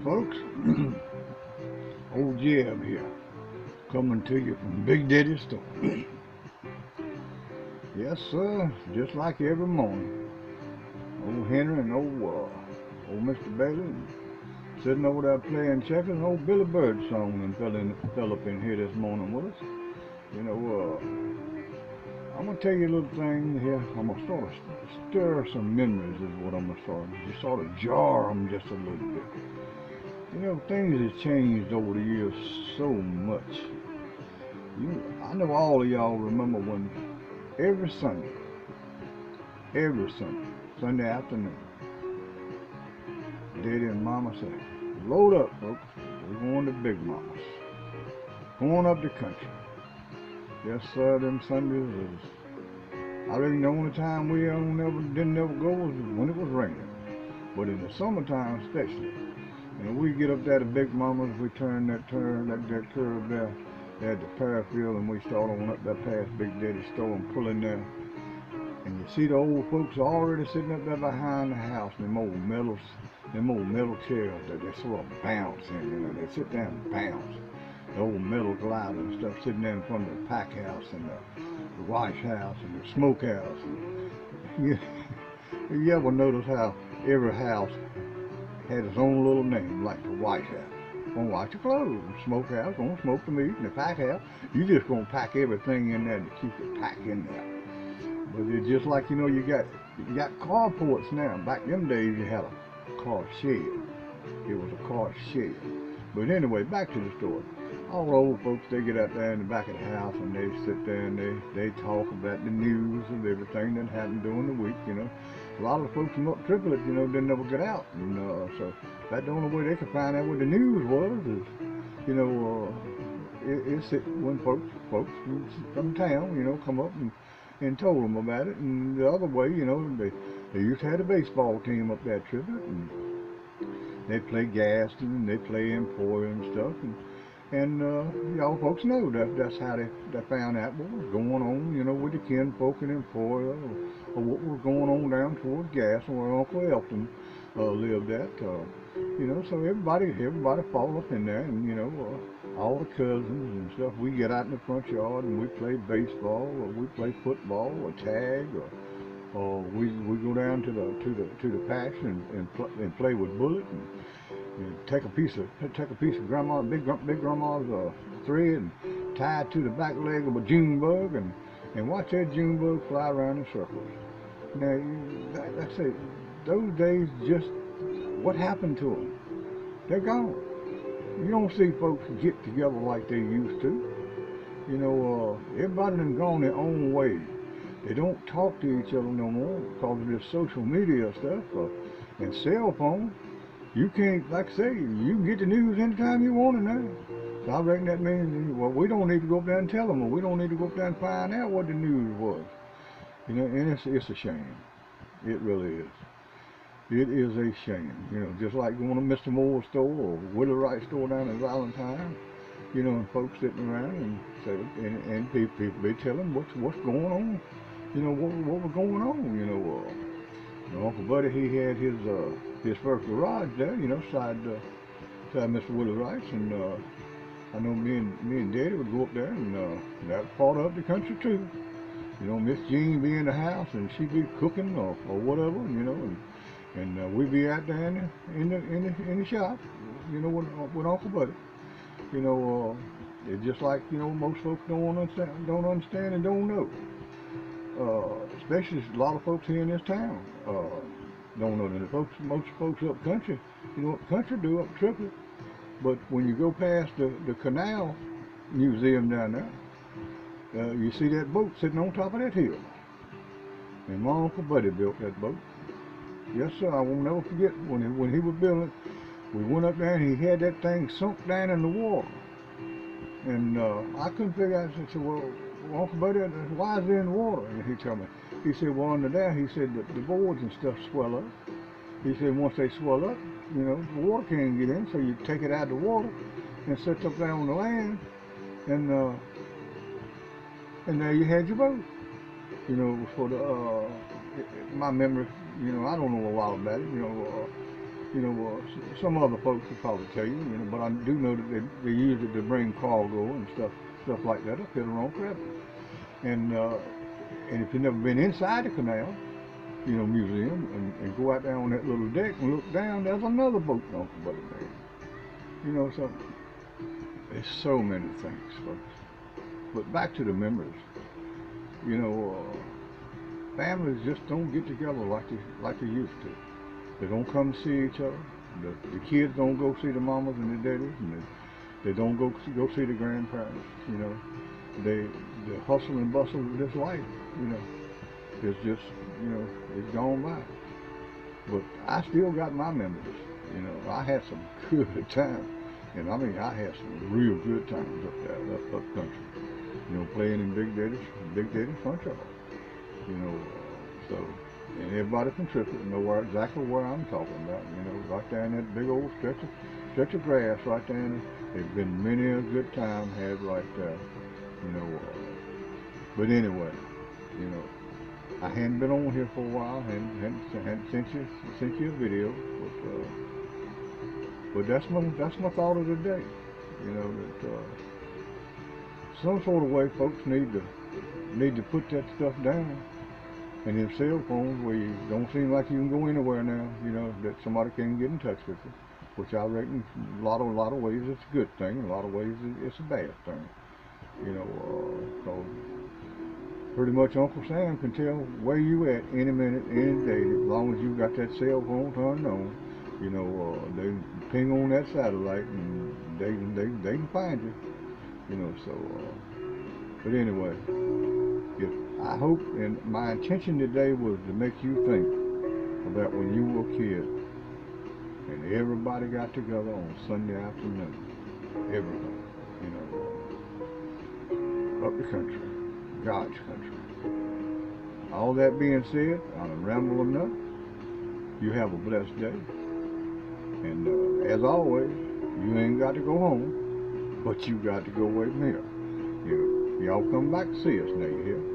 morning, folks. Old JEB here, coming to you from Big Daddy's store. Yes, sir, just like every morning. Old Henry and old Mr. Bailey sitting over there playing checkers, and old Billy Bird song and fell up in here this morning with us. I'm gonna tell you a little thing here. I'm gonna sort of stir some memories is what I'm gonna sort of jar them just a little bit. Things have changed over the years so much. I know all of y'all remember when every Sunday, Sunday afternoon, Daddy and Mama said, load up, folks. We're going to Big Mama's. Going up the country. Yes, sir, them Sundays was, I reckon the only time we didn't ever go was when it was raining. But in the summertime especially, we get up there to Big Mama's, we turn that curve there at the Parafield, and we start on up there past Big Daddy's store and pull in there. And you see the old folks already sitting up there behind the house, them old metal chairs that they sort of bounce in, they sit there and bounce. The old metal glider and stuff sitting there in front of the pack house and the wash house and the smoke house. You ever notice how every house had its own little name, like the White House? Gonna wash your clothes. Smoke house, gonna smoke the meat. And the pack house, you just gonna pack everything in there to keep it packed in there. But it's just like, you got carports now. Back them days you had a car shed. It was a car shed. But anyway, back to the story. All the old folks, they get out there in the back of the house and they sit there and they talk about the news and everything that happened during the week, A lot of the folks from up Triplet, didn't ever get out. And so that's the only way they could find out what the news was is, it's when folks from town, come up and told them about it. And the other way, they used to have a baseball team up there at Triplet, and they play Gaston and they play Emporia and stuff. And y'all folks know that's how they found out what was going on, with the kinfolk in Emporia, or what was going on down towards Gaston where Uncle Elton lived at. So everybody fall up in there, and all the cousins and stuff. We get out in the front yard and we play baseball, or we play football, or tag, or we go down to the patch and play with bullets. And take a piece of big grandma's thread and tie it to the back leg of a June bug and watch that June bug fly around in circles. Now, that's it. Those days, just what happened to them? They're gone. You don't see folks get together like they used to. Everybody done gone their own way. They don't talk to each other no more because of this social media stuff and cell phone. You can't, like I say, you can get the news anytime you want it now. So I reckon that means, well, we don't need to go up there and tell them, or we don't need to go up there and find out what the news was. And it's a shame. It really is. It is a shame. Just like going to Mr. Moore's store or Willie Wright's store down in Valentine, and folks sitting around and say, and people be telling what's going on, what was going on, Uncle Buddy, he had his first garage there, side Mr. Willie Wright's, and I know me and Daddy would go up there, and that was part of the country too. Miss Jean be in the house, and she'd be cooking or whatever, and we'd be out there in the shop, with Uncle Buddy. It's just like most folks don't understand and don't know. Especially a lot of folks here in this town don't know that. Most folks up country, what country do up Triplet. But when you go past the canal museum down there, you see that boat sitting on top of that hill. And my Uncle Buddy built that boat. Yes, sir. I won't never forget when he was building it. We went up there and he had that thing sunk down in the water. And I couldn't figure out. I said, well, Uncle Buddy, why is it in the water? And he told me. He said, well, under there, he said, the boards and stuff swell up. He said, once they swell up, the water can't get in, so you take it out of the water and set up there on the land, and there you had your boat. For my memory, I don't know a lot about it. You know, some other folks will probably tell you, you know, but I do know that they use it to bring cargo and stuff like that up here to Rome Credit. And if you've never been inside the canal, you know, museum, and go out there on that little deck and look down, there's another boat on the name. You know, so there's so many things, folks. But back to the memories. You know, families just don't get together like they used to. They don't come to see each other. The kids don't go see the mamas and the daddies, and they don't go see the grandparents. You know, the hustle and bustle of this life, you know, is just, you know, it's gone by. But I still got my memories. You know, I had some good times, and I mean, I had some real good times up there, up country. You know, playing in Big Daddy's front yard. You know, so. And everybody from Triplet know exactly where I'm talking about. You know, right there in that big old stretch of grass right there. There's been many a good time had right there. You know, but anyway, you know, I hadn't been on here for a while, hadn't sent you a video, but that's my thought of the day. You know, that some sort of way folks need to put that stuff down. And them cell phones where you don't seem like you can go anywhere now, you know, that somebody can get in touch with you, which I reckon a lot of ways it's a good thing, a lot of ways it's a bad thing. You know, so pretty much Uncle Sam can tell where you at any minute, any day, as long as you got that cell phone turned on. You know, they ping on that satellite and they can find you. You know, so but anyway. I hope, and my intention today was to make you think about when you were a kid and everybody got together on Sunday afternoon. Everybody, you know, up the country, God's country. All that being said, I'm rambling enough. You have a blessed day. And as always, you ain't got to go home, but you got to go away from here. Y'all come back to see us now, you hear?